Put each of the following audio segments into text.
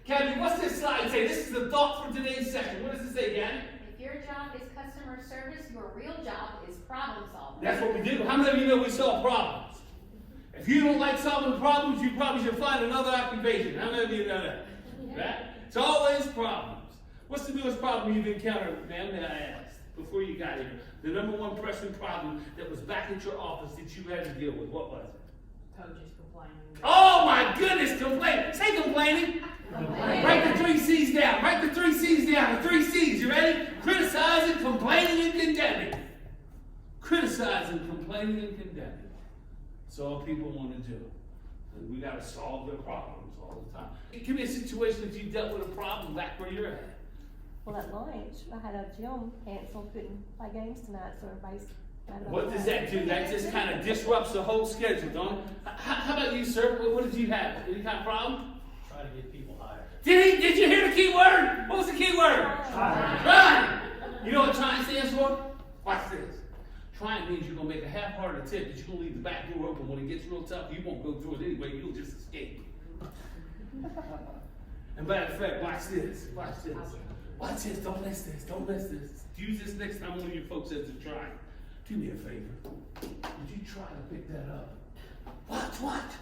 Gabby, what's this slide say? This is the thought for today's session. What does it say, Gabby? If your job is customer service, your real job is problem solving. That's what we do. How many of you know we solve problems? If you don't like solving problems, you probably should find another occupation. How many of you know that? Right? It's always problems. What's the newest problem you've encountered, ma'am, that I asked before you got here? The number one pressing problem that was back at your office that you had to deal with. What was it? Coaches complaining. Oh my goodness, complaining. Say complaining. Write the 3 C's down. Write the 3 C's down. The 3 C's. You ready? Criticizing, complaining, and condemning. Criticizing, complaining, and condemning. That's all people want to do. And we got to solve their problems all the time. Give me a situation that you dealt with a problem back where you're at. Well, at lunch, I had a gym canceled, couldn't play games tonight, so everybody's mad about What does that do? That just kind of disrupts the whole schedule, don't it? How about you, sir? What did you have? Any kind of problem? Try to get people hired. Did you hear the key word? What was the key word? Trying. You know what trying stands for? Watch this. Trying means you're going to make a half-hearted attempt, but you're going to leave the back door open. When it gets real tough, you won't go through it anyway. You'll just escape. And matter of fact, watch this. Watch this. Watch this. Don't miss this. Don't miss this. Use this next time one of your folks says to try. Do me a favor. Would you try to pick that up?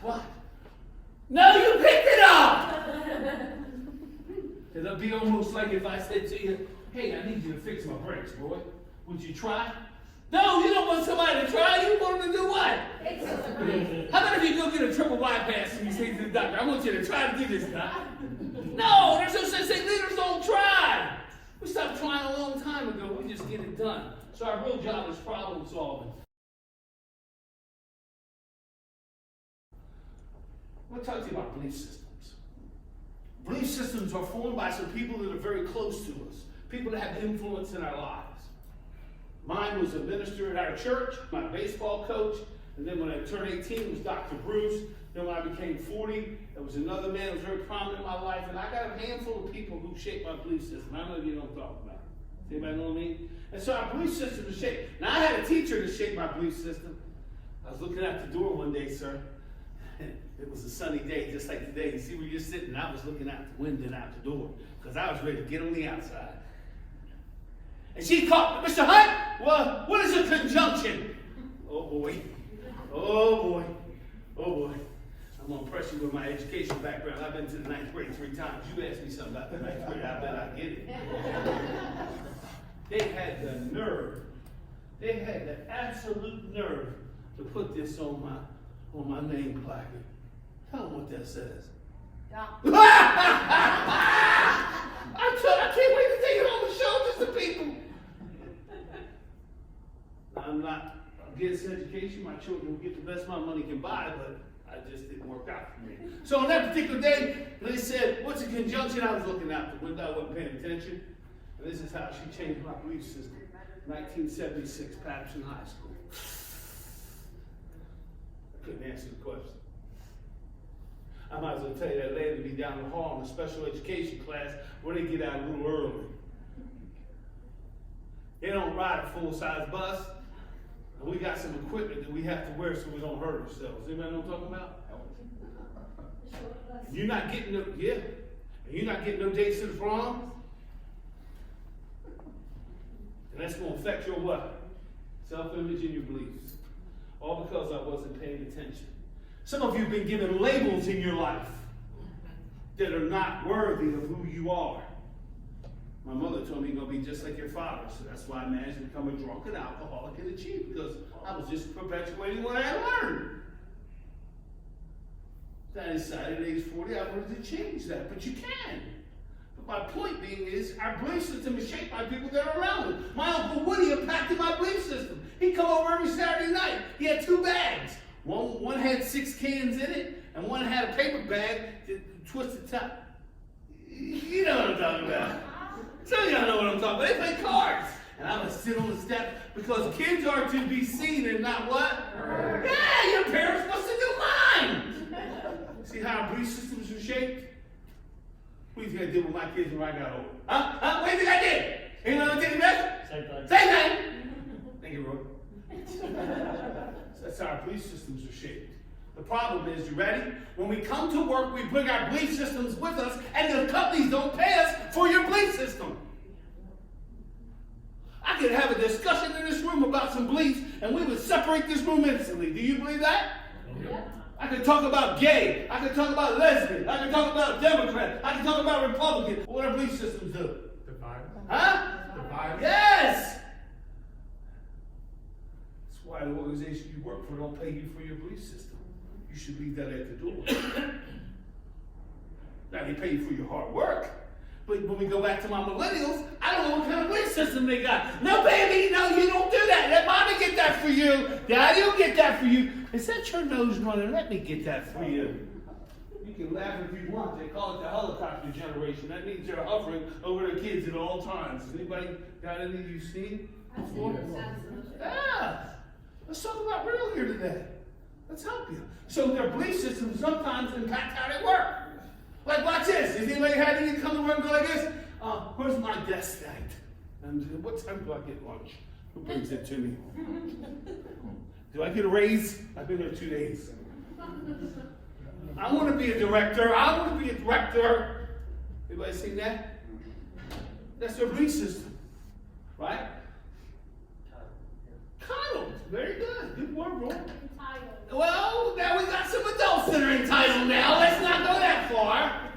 What? No, you picked it up! It'll be almost like if I said to you, hey, I need you to fix my brakes, boy. Would you try? No, you don't want somebody to try. You want them to do what? How about if you go get a triple bypass and you say to the doctor, I want you to try to do this, doc? No, there's no such thing. Leaders don't try. We stopped trying a long time ago. We just get it done. So our real job is problem solving. I want to talk to you about belief systems. Belief systems are formed by some people that are very close to us, people that have influence in our lives. Mine was a minister at our church, my baseball coach, and then when I turned 18, it was Dr. Bruce. Then when I became 40, there was another man who was very prominent in my life, and I got a handful of people who shaped my belief system. I know you don't talk about it. Does anybody know what I mean? And so our belief system is shaped. Now, I had a teacher that shaped my belief system. I was looking out the door one day, sir. It was a sunny day, just like today. You see where you're sitting? I was looking out the window and out the door because I was ready to get on the outside. And she called, Mr. Hunt, well, what is a conjunction? Oh, boy. Oh, boy. Oh, boy. I'm going to impress you with my education background. I've been to the 9th grade 3 times. You asked me something about the 9th grade. I bet I get it. They had the nerve. They had the absolute nerve to put this on my name placard. Tell them what that says. Doctor. I can't wait to take it on the shoulders of people. I'm not against education. My children will get the best my money can buy, but it just didn't work out for me. So on that particular day, they said, what's a conjunction? I was looking out the window. I wasn't paying attention. And this is how she changed my belief system. 1976, Patterson High School. I couldn't answer the question. I might as well tell you that landed me down the hall in a special education class where they get out a little early. They don't ride a full-size bus, and we got some equipment that we have to wear so we don't hurt ourselves. Anybody know what I'm talking about? And you're not getting no dates to the prom, and that's going to affect your what? Self-image and your beliefs. All because I wasn't paying attention. Some of you have been given labels in your life that are not worthy of who you are. My mother told me you're going to be just like your father, so that's why I managed to become a drunken alcoholic and a cheat, because I was just perpetuating what I had learned. Then I decided at age 40 I wanted to change that, but you can. But my point being is, our belief system is shaped by people that are around us. My Uncle Woody impacted my belief system. He'd come over every Saturday night. He had 2 bags. One had 6 cans in it, and one had a paper bag that twisted top. You know what I'm talking about. Some of y'all know what I'm talking about. They play cards. And I would sit on the step because kids are to be seen and not what? Yeah, your parents must have do mine. See how our belief systems are shaped? What do you think I did with my kids when I got older? Huh? What do you think I did? Ain't nothing take back? Same thing. Same thing. Thank you, Roy. So that's how our belief systems are shaped. The problem is, you ready? When we come to work, we bring our belief systems with us, and the companies don't pay us for your belief system. I could have a discussion in this room about some beliefs, and we would separate this room instantly. Do you believe that? Yeah. I could talk about gay. I could talk about lesbian. I could talk about Democrat. I could talk about Republican. What do our belief systems do? Divide. Huh? Divide. Yes! That's why the organization you work for don't pay you for your belief system. You should leave that at the door. Now, they pay you for your hard work. But when we go back to my millennials, I don't know what kind of belief system they got. No, baby, no, you don't do that. Let mommy get that for you. Daddy will get that for you. Is that your nose running? Let me get that for you. You can laugh if you want. They call it the helicopter generation. That means they're hovering over their kids at all times. Has anybody got any of you seen? Absolutely. Yeah. Let's talk about real here today. Let's help you. So their belief systems sometimes impact how they work. Like, watch this. Has anybody had any come to work and go like this? Where's my desk at? And what time do I get lunch? Who brings it to me? Do I get a raise? I've been there 2 days. I want to be a director. I want to be a director. Anybody seen that? That's their belief system. Right? Coddled. Very good. Good word, bro. Well, now we got some adults that are entitled now. Let's not go that far.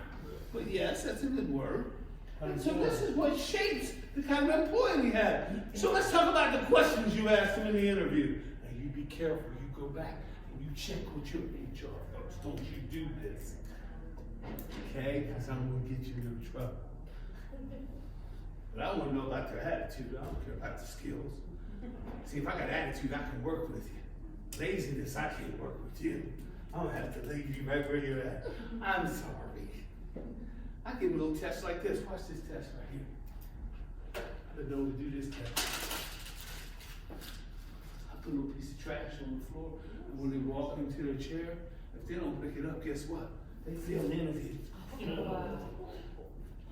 But yes, that's a good word. And so this is what shapes the kind of employee we have. So let's talk about the questions you asked them in the interview. Now you be careful. You go back and you check with your HR folks. Don't you do this. Okay? Because I'm going to get you into trouble. But I want to know about their attitude. I don't care about the skills. See, if I got attitude, I can work with you. Laziness, I can't work with you. I'm going to have to leave you right where you're at. I'm sorry. I give a little test like this. Watch this test right here. I didn't know to do this test. I put a little piece of trash on the floor, and when they walk into their chair, if they don't pick it up, guess what? They fail an interview.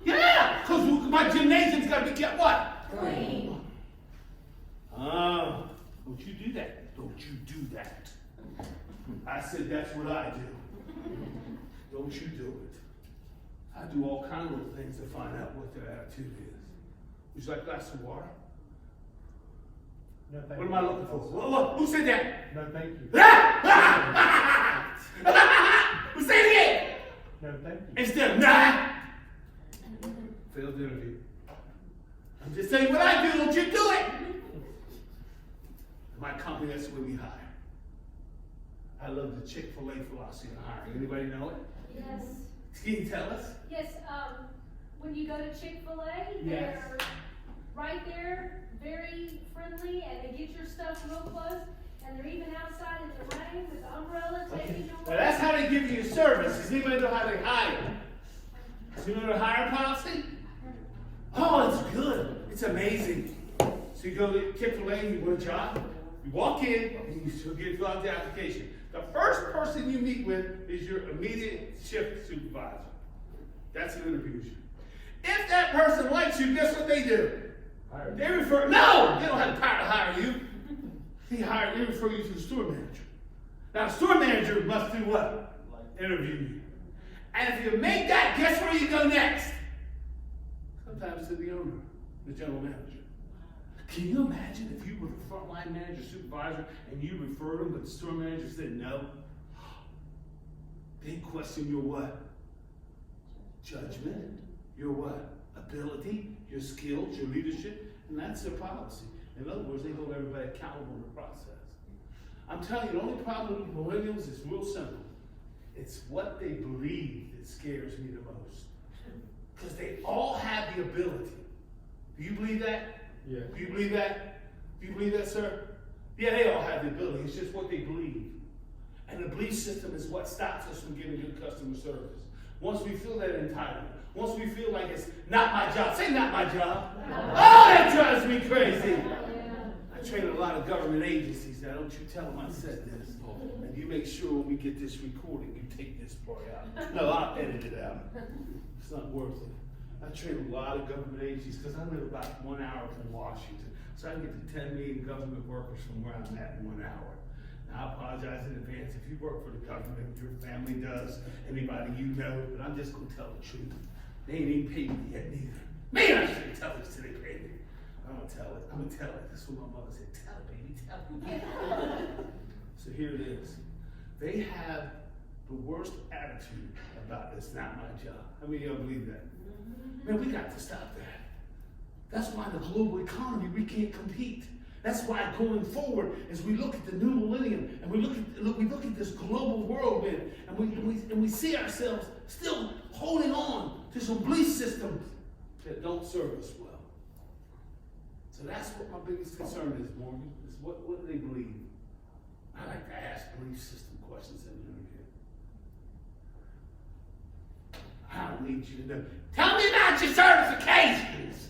Yeah! Because my gymnasium's got to be kept what? Clean. Don't you do that. Don't you do that. I said that's what I do. Don't you do it. I do all kinds of things to find out what their attitude is. Would you like a glass of water? No, thank What am you. I looking for? Who said that? No, thank you. Who said it again? No, thank you. Instead of nah. Failed interview. I'm just saying what I do. Don't you do it? My company, that's where we hire. I love the Chick-fil-A philosophy of hiring. Anybody know it? Yes, Can you tell us? yes, when you go to Chick-fil-A, Yes. they're right there, very friendly, and they get your stuff real close, and they're even outside in the rain with the umbrella taking your. Well, that's how they give you service. Does anybody know how they hire? Does anybody know the hiring policy? Oh, it's good. It's amazing. So you go to Chick-fil-A, you want a job, you walk in, and you still get fill out the application. The first person you meet with is your immediate shift supervisor. That's who interviews you. If that person likes you, guess what they do? They refer, no, they don't have the power to hire you. They refer you to the store manager. Now, the store manager must do what? Interview you. And if you make that, guess where you go next? Sometimes to the owner, the general manager. Can you imagine if you were the frontline manager, supervisor, and you referred them, but the store manager said no? They question your what? Judgment. Your what? Ability, your skills, your leadership, and that's their policy. In other words, they hold everybody accountable in the process. I'm telling you, the only problem with millennials is real simple. It's what they believe that scares me the most. Because they all have the ability. Do you believe that? Yeah. Do you believe that? Do you believe that, sir? Yeah, they all have the ability. It's just what they believe. And the belief system is what stops us from getting good customer service. Once we feel that entitlement, once we feel like it's not my job, say not my job. Oh, that drives me crazy. I train a lot of government agencies now. Don't you tell them I said this. And you make sure when we get this recording, you take this part out. No, I'll edit it out. It's not worth it. I train a lot of government agencies because I live about 1 hour from Washington. So I can get to 10 million government workers from where I'm at in 1 hour. I apologize in advance if you work for the government, your family does, anybody you know, but I'm just gonna tell the truth. They ain't even paid me yet neither. Man, I shouldn't tell this till they pay me. I'm gonna tell it. This is what my mother said. Tell it, baby, tell it. So here it is. They have the worst attitude about it's not my job. How many of y'all believe that? Man, we got to stop that. That's why the global economy, we can't compete. That's why going forward, as we look at the new millennium and we look at this global world, man, and we see ourselves still holding on to some belief systems that don't serve us well. So that's what my biggest concern is, Morgan, is what do they believe? I like to ask belief system questions in the interview. I don't need you to know. Tell me about your certifications.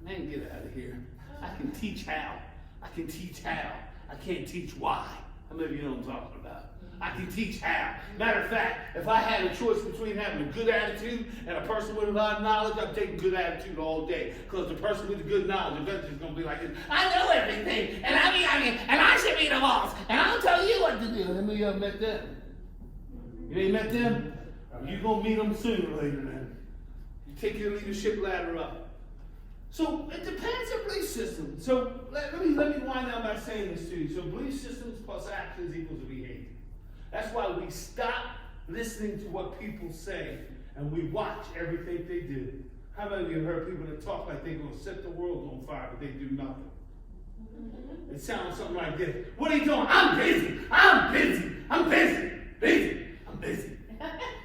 Man, get out of here. I can teach how. I can teach how. I can't teach why. How many of you know what I'm talking about? I can teach how. Matter of fact, if I had a choice between having a good attitude and a person with a lot of knowledge, I'm taking good attitude all day. Because the person with the good knowledge eventually is going to be like this. I know everything. And I should be the boss. And I'll tell you what to do. How many of you have met them? You ain't met them? You're going to meet them sooner or later then. You take your leadership ladder up. So it depends on belief system. So let me wind down by saying this to you. So belief systems plus actions equals behavior. That's why we stop listening to what people say and we watch everything they do. How many of you have heard people that talk like they're going to set the world on fire, but they do nothing? It sounds something like this. What are you doing? I'm busy. I'm busy. I'm busy. Busy. I'm busy.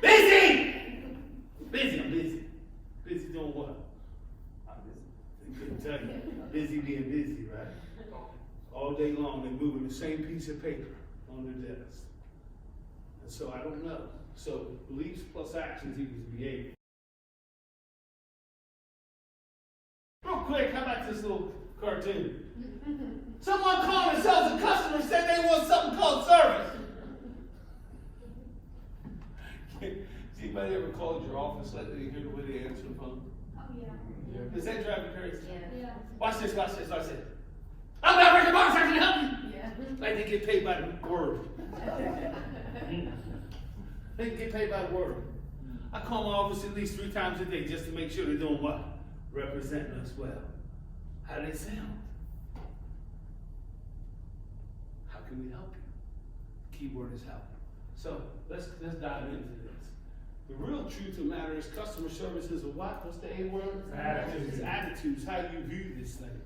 Busy. Busy. I'm busy. Busy doing what? I couldn't tell you. Busy being busy, right? All day long, they're moving the same piece of paper on their desk. And so I don't know. So beliefs plus actions equals behavior. Real quick, how about this little cartoon? Someone called themselves a customer said they want something called service. Has anybody ever called your office lately to hear the way they answer the phone? Oh, yeah. Does that drive you crazy? Yeah. Watch this. I'm not Ricky Box, I can help you. Yeah. Like they get paid by the word. They get paid by the word. I call my office at least 3 times a day just to make sure they're doing what? Representing us well. How do they sound? How can we help you? The key word is help. So let's dive into this. The real truth of the matter is customer service is a what? What's the A word? Attitudes. Attitudes. How you view this thing.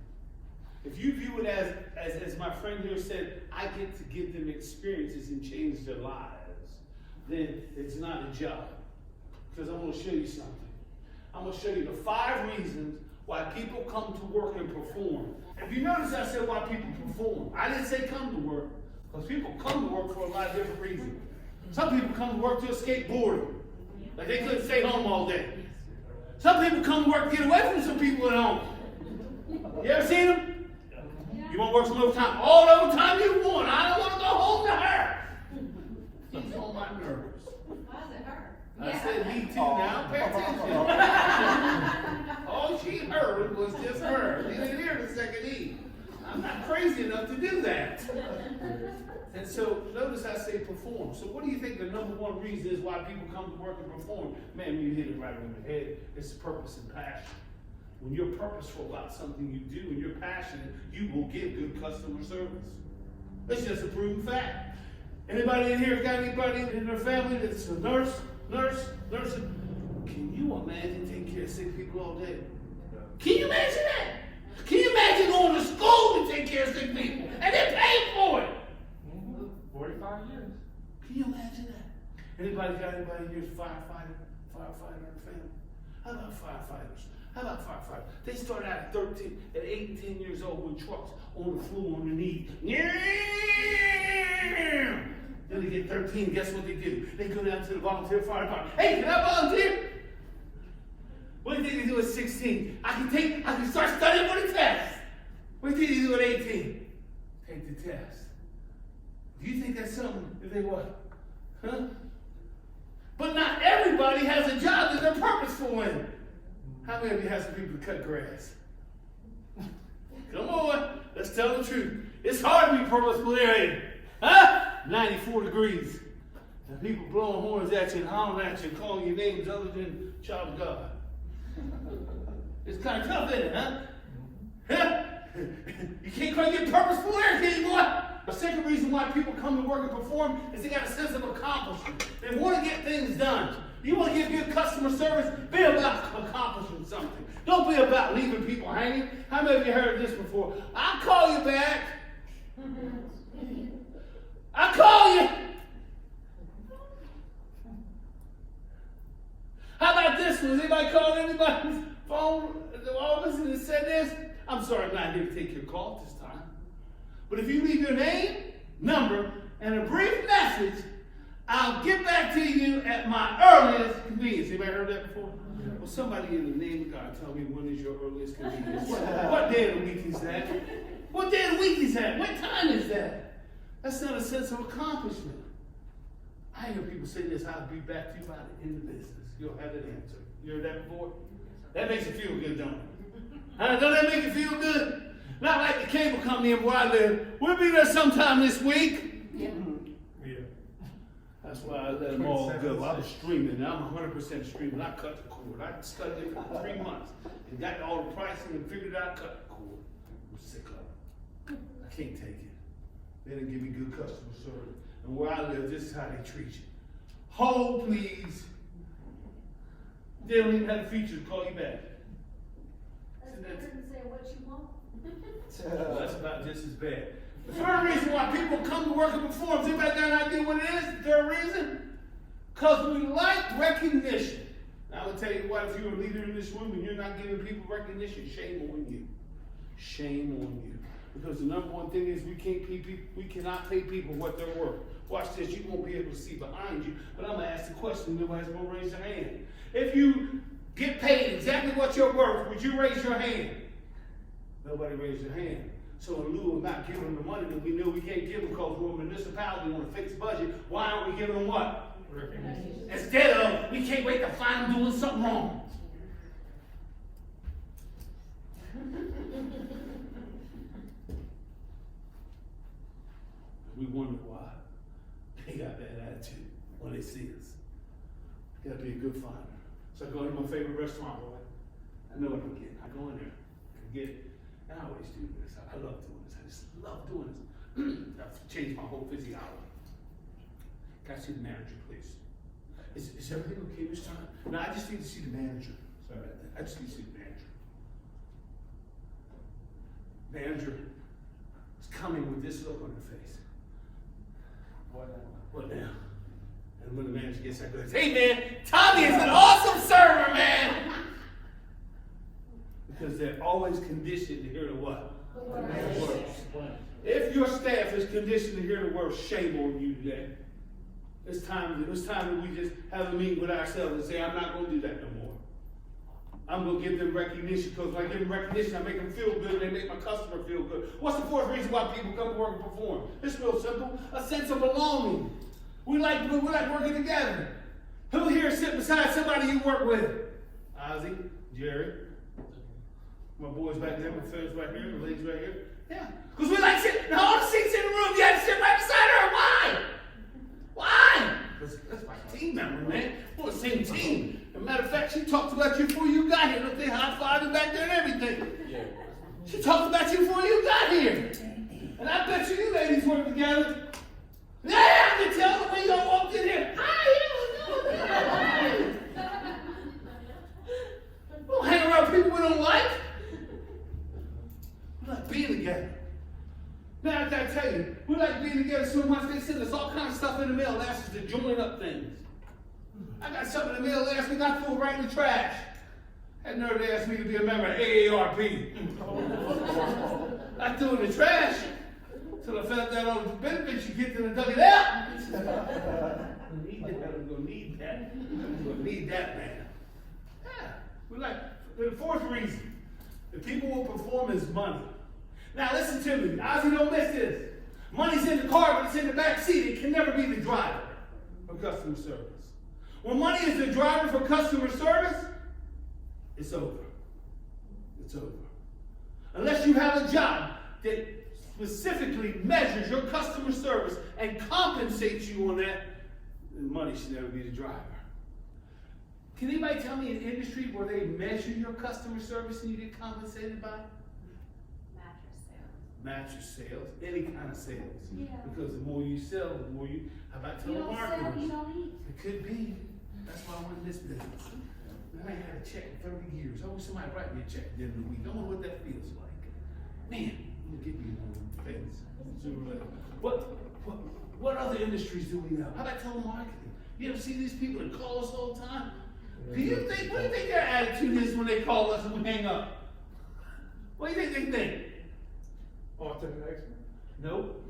If you view it as my friend here said, I get to give them experiences and change their lives, then it's not a job. Because I'm going to show you something. I'm going to show you the 5 reasons why people come to work and perform. If you notice, I said why people perform. I didn't say come to work, because people come to work for a lot of different reasons. Some people come to work to escape boredom. Like they couldn't stay home all day. Some people come to work to get away from some people at home. You ever seen them? You want to work some overtime? All the overtime you want. I don't want to go home to her. She's on my nerves. Why is it her? I said me too now. Pay attention. All she heard was just her. She didn't hear the second E. I'm not crazy enough to do that. And so notice I say perform. So what do you think the number 1 reason is why people come to work and perform? Man, you hit it right on the head. It's purpose and passion. When you're purposeful about something you do and you're passionate, you will give good customer service. It's just a proven fact. Anybody in here got anybody in their family that's a nurse? Can you imagine taking care of sick people all day? Can you imagine that? Can you imagine going to school to take care of sick people and they're paid for it? 45 years. Can you imagine that? Anybody got anybody in here who's firefighter in the family? How about firefighters? They start out at 8, 10 years old with trucks on the floor on their knees. Then they get 13, guess what they do? They go down to the volunteer fire department. Hey, can I volunteer? What do you think they do at 16? I can start studying for the test. What do you think they do at 18? Take the test. Do you think that's something if they what? Huh? But not everybody has a job that they're purposeful in. How many of you have some people to cut grass? Come on, let's tell the truth. It's hard to be purposeful there, ain't it? Huh? 94 degrees. And people blowing horns at you and hollering at you and calling you names other than child of God. It's kind of tough, isn't it, huh? Huh? You can't quite get purposeful there, can you, boy? The second reason why people come to work and perform is they got a sense of accomplishment. They want to get things done. You want to give good customer service? Be about accomplishing something. Don't be about leaving people hanging. How many of you heard this before? I'll call you back. I'll call you. How about this one? Has anybody called anybody's phone at the office and said this? I'm sorry, I'm not here to take your call this time. But if you leave your name, number, and a brief message, I'll get back to you at my earliest convenience. Anybody heard that before? Yeah. Well, somebody in the name of God tell me when is your earliest convenience. What day of the week is that? What day of the week is that? What time is that? That's not a sense of accomplishment. I hear people say this, I'll be back to you by the end of business. You'll have that answer. You heard that before? That makes you feel good, don't it? Don't that make you feel good? Not like the cable company where I live. We'll be there sometime this week. Yeah. Yeah. That's why I let them all go. I was streaming. I'm 100% streaming. I cut the cord. I studied it for 3 months and got all the pricing and figured out cut the cord. I'm sick of it. I can't take it. They didn't give me good customer service. And where I live, this is how they treat you. Hold, please. They don't even have the feature to call you back. That's better than saying what you want. Well, that's about just as bad. The third reason why people come to work and perform, does anybody got an idea what it is? The third reason? Because we like recognition. Now, I will tell you what, if you're a leader in this room and you're not giving people recognition, shame on you. Shame on you. Because the number one thing is we cannot pay people what they're worth. Watch this, you won't be able to see behind you, but I'm going to ask the question, nobody's going to raise their hand. If you get paid exactly what you're worth, would you raise your hand? Nobody raised their hand. So in lieu of not giving them the money that we know we can't give them because we're a municipality on a fixed budget, why aren't we giving them what? Recognition. Instead of, we can't wait to find them doing something wrong. We wonder why they got that attitude when they see us. You gotta be a good finder. So I go to my favorite restaurant, boy. I know what I'm getting. I go in there and get it. And I always do this. I love doing this. I just love doing this. I've changed my whole physiology. Can I see the manager, please? Is everything okay this time? No, I just need to see the manager. Sorry about that. I just need to see the manager. Manager is coming with this look on her face. What now? And when the manager gets there, goes, hey man, Tommy is an awesome server, man! Because they're always conditioned to hear the what? The worst. If your staff is conditioned to hear the worst, shame on you today. It's time that we just have a meeting with ourselves and say, I'm not going to do that no more. I'm going to give them recognition, because when I give them recognition, I make them feel good, and they make my customer feel good. What's the fourth reason why people come to work and perform? It's real simple. A sense of belonging. We like working together. Who here sit beside somebody you work with? Ozzy, Jerry, my boys back there, my friends right here, my ladies right here. Yeah. Because we like sitting, now all the seats in the room, you have to sit right beside her. Why? Why? Because that's my team member, man. We're the same team. As a matter of fact, she talked about you before you got here. Look, they high-fiving back there and everything. Yeah. She talked about you before you got here. And I bet you ladies work together. Yeah, I can tell the way y'all walked in here. Hi, we don't hang around people we don't like. We like being together. Now, I gotta tell you, we like being together so much, they send us all kinds of stuff in the mail that asks us to join up things. I got something in the mail last week, I threw it right in the trash. Had nerve to ask me to be a member of AARP. I threw it in the trash. Till I found out all the benefits you get to the dug it out. I'm gonna need that. I'm gonna need that, man. Yeah. We like the fourth reason. The people will perform is money. Now listen to me. Ozzy, don't miss this. Money's in the car, but it's in the back seat. It can never be the driver for customer service. When money is the driver for customer service, it's over. It's over. Unless you have a job that specifically measures your customer service and compensates you on that, then money should never be the driver. Can anybody tell me an industry where they measure your customer service and you get compensated by it? Mattress sales. Mattress sales, any kind of sales. Yeah. Because the more you sell, the more you, how about You don't sell, telemarketers? you don't eat. It could be. That's why I went in this business. I ain't had a check in 30 years. I wish somebody write me a check at the end of the week. I wonder what that feels like. Man, I'm gonna give me one of those things. What other industries do we know? How about telemarketing? You ever see these people that call us all the time? What do you think their attitude is when they call us and we hang up? What do you think they think? On to the next one. Nope.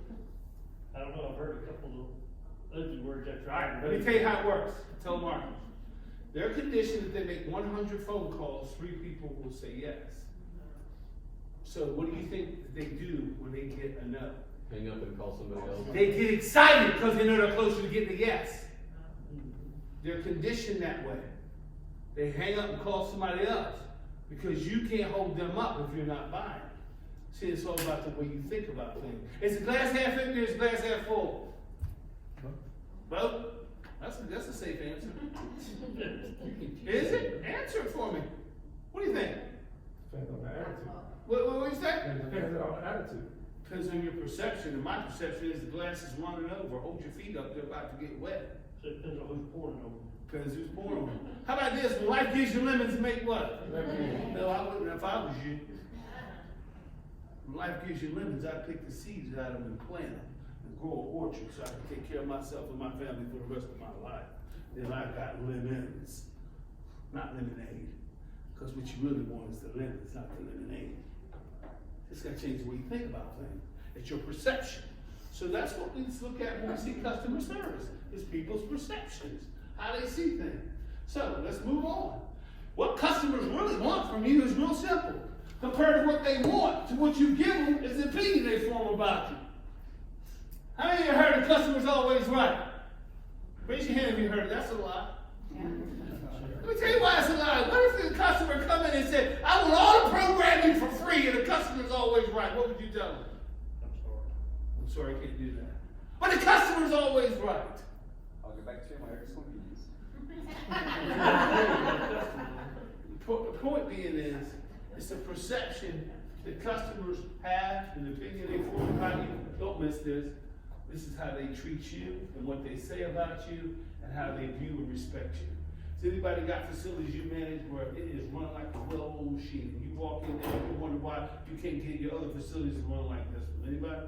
I don't know, I've heard a couple of ugly words I've tried. Let me tell you how it works. Telemarketers. They're conditioned that they make 100 phone calls, 3 people will say yes. So what do you think they do when they get a no? Hang up and call somebody else. They get excited because they know they're closer to getting a yes. They're conditioned that way. They hang up and call somebody else because you can't hold them up if you're not buying. See, it's all about the way you think about things. Is the glass half empty or is the glass half full? Both? That's a safe answer. Is it? Answer it for me. What do you think? Depends on the attitude. What do you say? Depends on the attitude. Depends on your perception, and my perception is the glass is running over. Hold your feet up, they're about to get wet. So it depends on who's pouring it over. Depends who's pouring them. How about this? When life gives you lemons, make what? No, I wouldn't if I was you. When life gives you lemons, I'd pick the seeds out of them and plant them and grow an orchard so I can take care of myself and my family for the rest of my life. Then I got lemons, not lemonade. Because what you really want is the lemons, not the lemonade. It's got to change the way you think about things. It's your perception. So that's what we look at when we see customer service, is people's perceptions, how they see things. So let's move on. What customers really want from you is real simple. Compared to what they want to what you give them is the opinion they form about you. How many of you heard the customer's always right? Raise your hand if you heard it. That's a lie. Yeah. Let me tell you why it's a lie. What if the customer come in and said, I want all the programming for free and the customer's always right? What would you tell them? I'm sorry. I'm sorry, I can't do that. But the customer's always right. I'll get back to my excellent meetings. The point being is, it's a perception that customers have, an opinion they form about you. Don't miss this. This is how they treat you and what they say about you and how they view and respect you. Has anybody got facilities you manage where it is run like a well-oiled machine? You walk in there and you wonder why you can't get your other facilities to run like this one. Anybody?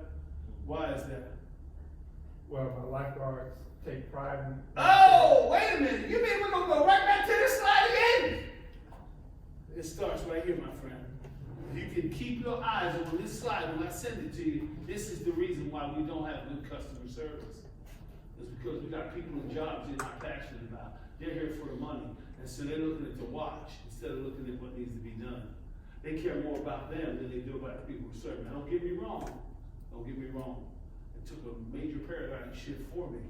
Why is that? Well, my lifeguards take pride in. Oh, wait a minute. You mean we're going to go right back to this slide again? It starts right here, my friend. You can keep your eyes on this slide when I send it to you. This is the reason why we don't have good customer service. It's because we got people in jobs they're not passionate about. They're here for the money. And so they're looking at the watch instead of looking at what needs to be done. They care more about them than they do about the people who serve. Now, don't get me wrong. Don't get me wrong. It took a major paradigm shift for me.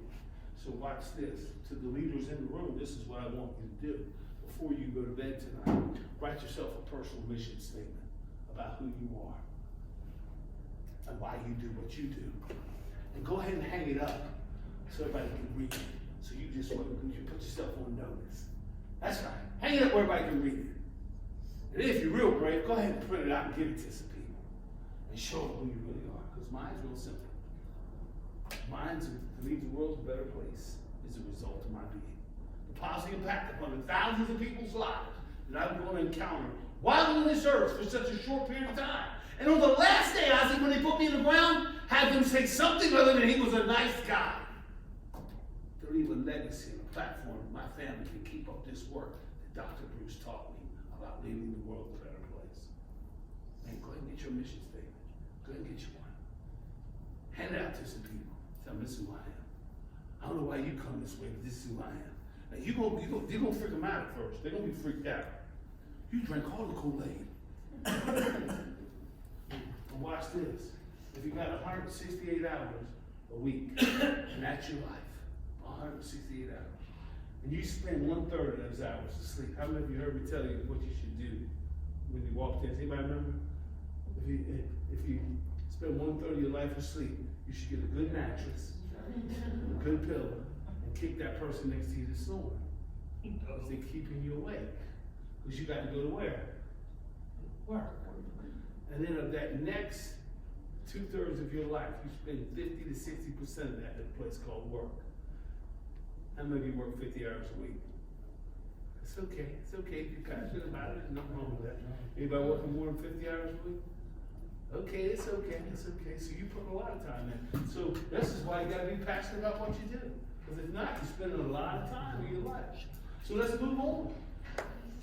So watch this. To the leaders in the room, this is what I want you to do. Before you go to bed tonight, write yourself a personal mission statement about who you are and why you do what you do. And go ahead and hang it up so everybody can read it. So you just want to put yourself on notice. That's right. Hang it up where everybody can read it. And if you're real brave, go ahead and print it out and give it to some people. And show them who you really are. Because mine's real simple. Mine's to leave the world a better place is a result of my being. The positive impact upon the thousands of people's lives that I'm going to encounter while on this earth for such a short period of time. And on the last day, Isaac, when they put me in the ground, have them say something other than he was a nice guy. To leave a legacy and a platform that my family can keep up this work that Dr. Bruce taught me about leaving the world a better place. Man, go ahead and get your mission statement. Go ahead and get you one. Hand it out to some people. Tell them this is who I am. I don't know why you come this way, but this is who I am. Now you're gonna freak them out at first. They're gonna be freaked out. You drank all the Kool-Aid. And watch this. If you got 168 hours a week, and that's your life, 168 hours, and you spend 1/3 of those hours asleep, how many of you heard me tell you what you should do when you walked in? Does anybody remember? If you spend 1/3 of your life asleep, you should get a good mattress, a good pillow, and kick that person next to you that's snoring. Because they're keeping you awake. Because you got to go to where? Work. And then of that next 2/3 of your life, you spend 50 to 60% of that in a place called work. How many of you work 50 hours a week? It's okay. It's okay if you're passionate about it. There's nothing wrong with that. Anybody working more than 50 hours a week? Okay, it's okay. It's okay. So you put a lot of time in. So this is why you got to be passionate about what you do. Because if not, you're spending a lot of time in your life. So let's move on.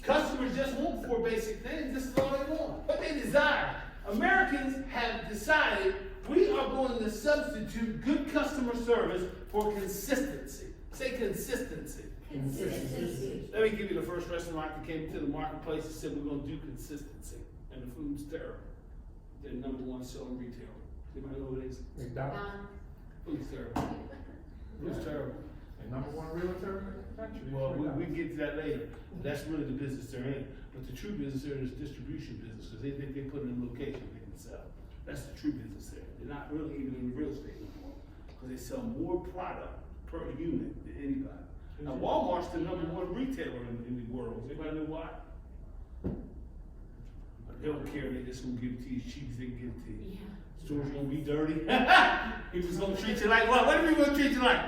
Customers just want 4 basic things. This is all they want. What they desire. Americans have decided we are going to substitute good customer service for consistency. Say consistency. Consistency. Let me give you the first restaurant that came to the marketplace and said we're going to do consistency. And the food's terrible. They're #1 selling retailer. Anybody know who it is? McDonald's, Food's terrible. Food's terrible. and #1 realtor in the country. Well, we get to that later. That's really the business they're in. But the true business there is distribution business, because they think they put in a location they can sell. That's the true business there. They're not really even in real estate anymore, because they sell more product per unit than anybody. Now, Walmart's the #1 retailer in the world. Anybody know why? But they don't care. They just gonna give it to you as cheap as they can give it to you. Store's gonna be dirty. People's gonna treat you like what? What are we gonna treat you like?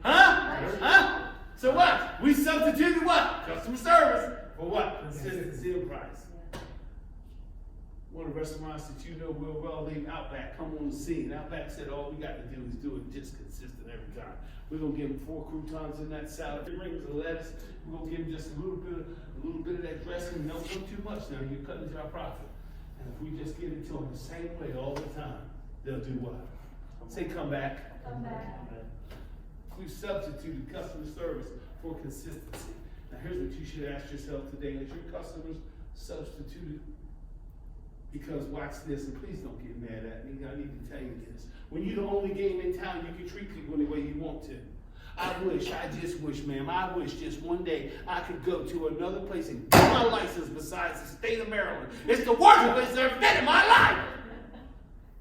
Huh? Huh? So what? We substituted what? Customer service for what? Consistency of price. One of the restaurants that you know real well, named Outback, come on the scene. Outback said all we got to do is do it just consistent every time. We're gonna give them 4 croutons in that salad, 3 rings of lettuce. We're gonna give them just a little bit of that dressing. Don't put too much now. You're cutting into our profit. And if we just give it to them the same way all the time, they'll do what? Say, come back. Come back. We've substituted customer service for consistency. Now here's what you should ask yourself today. Is your customers substituted? Because watch this, and please don't get mad at me. I need to tell you this. When you're the only game in town, you can treat people any way you want to. I just wish, ma'am, I wish just one day I could go to another place and get my license besides the state of Maryland. It's the worst place I've ever been in my life.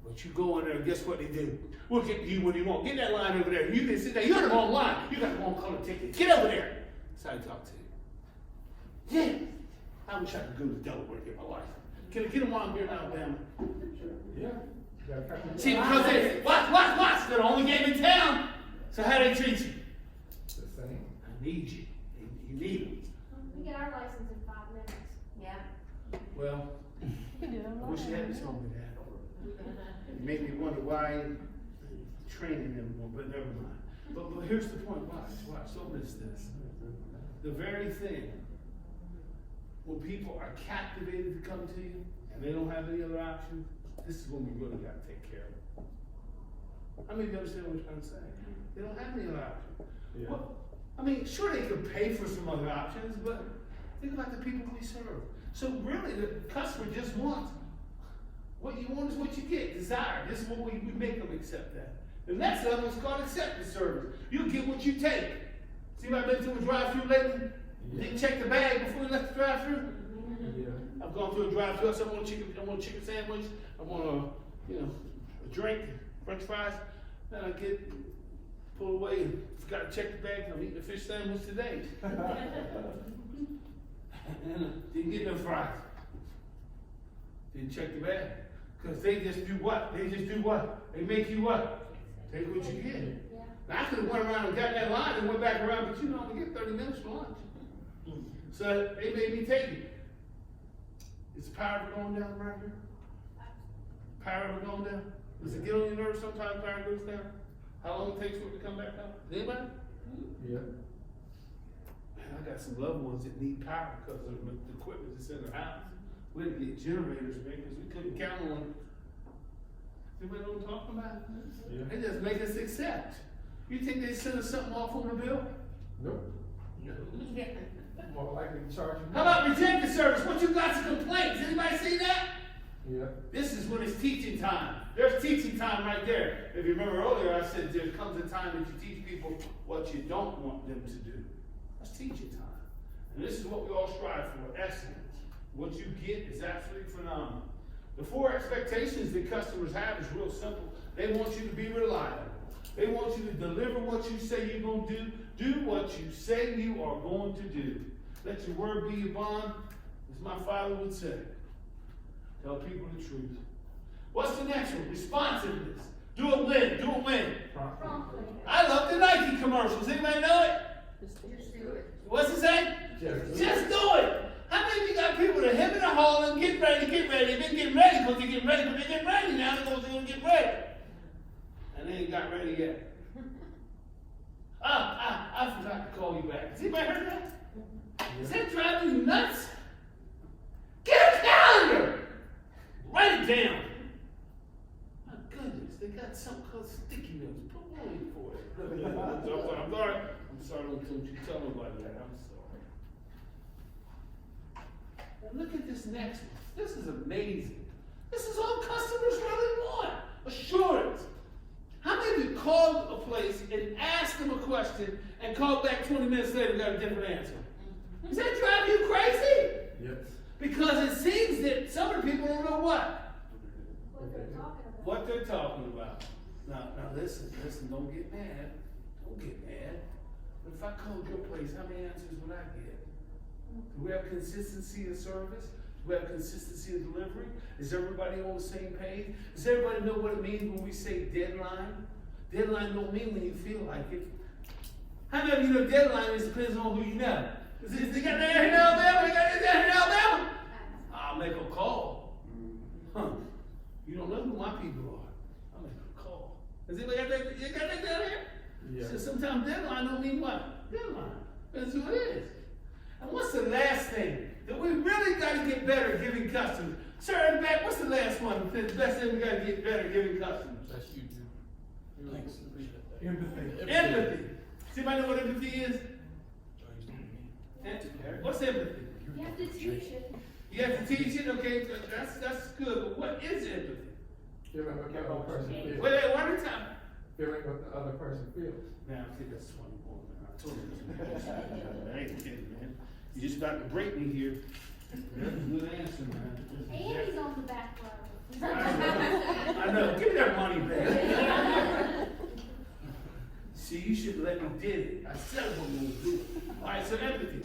But you go in there and guess what they do? We'll get you when you want. Get that line over there. You can sit there. You're in the wrong line. You got the wrong color ticket. Get over there. That's how I talk to you. Yeah. I wish I could go to Delaware and get my license. Can I get them while I'm here in Alabama? Yeah. You gotta cut them See, down. because they, watch. They're the only game in town. So how they treat you? The same. I need you. You need them. We get our license in 5 minutes. Yeah. Well, You can do it I wish you hadn't told me that. It made me wonder why training them more, but never mind. But here's the point. Watch. Don't miss this. The very thing, when people are captivated to come to you and they don't have any other option, this is when we really got to take care of them. How many of you understand what I'm trying to say? They don't have any other option. Yeah. Well, I mean, sure they could pay for some other options, but think about the people we serve. So really, the customer just wants what you want is what you get. Desire. This is what we make them accept that. The next level is called acceptance service. You get what you take. See if I've been to a drive-thru lately? Yeah. They check the bag before we left the drive-thru. Yeah. I've gone through a drive-thru. I said, I want a chicken sandwich. I want a drink, French fries. Then I pull away and forgot to check the bag. I'm eating a fish sandwich today. And didn't get no fries. Didn't check the bag. Because they just do what? They make you what? Take what you get. Yeah. Now, I could have went around and got that line and went back around, but you only get 30 minutes for lunch. So they made me take it. Is the power ever going down around here? Power ever going down? Does it get on your nerves sometimes power goes down? How long it takes for it to come back up? Anybody? Yeah. Man, I got some loved ones that need power because of the equipment that's in their house. We had to get generators, man, because we couldn't count on. Anybody know what I'm talking about? Yeah. They just make us accept. You think they send us something off on the bill? Nope. More likely to charge you. How about rejected service? What you got some complaints? Anybody see that? Yeah. This is when it's teaching time. There's teaching time right there. If you remember earlier, I said there comes a time that you teach people what you don't want them to do. That's teaching time. And this is what we all strive for, excellence. What you get is absolutely phenomenal. The 4 expectations that customers have is real simple. They want you to be reliable. They want you to deliver what you say you're going to do. Do what you say you are going to do. Let your word be your bond, as my father would say. Tell people the truth. What's the next one? Responsiveness. Do it when. Do it when. Promptly. I love the Nike commercials. Anybody know it? Just do it. What's it say? Just do it. How many of you got people that hemming and hawing, get ready, get ready? They've been getting ready because they're getting ready, but they're getting ready now because they're going to get ready. And they ain't got ready yet. I forgot to call you back. Has anybody heard that? Does that drive you nuts? Get a calendar! Write it down. My goodness, they got something called sticky notes. Put one in for it. I'm sorry, don't you tell nobody that. I'm sorry. Now look at this next one. This is amazing. This is all customers really want. Assurance. How many of you called a place and asked them a question and called back 20 minutes later and got a different answer? Does that drive you crazy? Yes. Because it seems that some of the people don't know what? What they're talking about. What they're talking about. Now listen, don't get mad. Don't get mad. But if I called your place, how many answers would I get? Do we have consistency of service? Do we have consistency of delivery? Is everybody on the same page? Does everybody know what it means when we say deadline? Deadline don't mean when you feel like it. How many of you know deadline is depends on who you know? They got that here in Alabama, they got that here in Alabama. I'll make a call. Huh. You don't know who my people are. I'll make a call. Has anybody got that? You got that down here? Yeah. So sometimes deadline don't mean what? Deadline. That's who it is. And what's the last thing that we really got to get better at giving customers? Sir, in the back, what's the last one? The best thing we got to get better at giving customers? That's you, Jim. Thanks. Empathy. Empathy. Does anybody know what empathy is? What's empathy? You have to teach it. You have to teach it, okay? That's good. But what is empathy? Feeling what the other person feels. Wait, one at a time. Feeling what the other person feels. Now, I think that's 21. I told you. I ain't kidding, man. You just about to break me here. That's a good answer, man. Andy's on the back row. I know. Give me that money back. See, you should let me did it. I said I wasn't going to do it. All right, so empathy.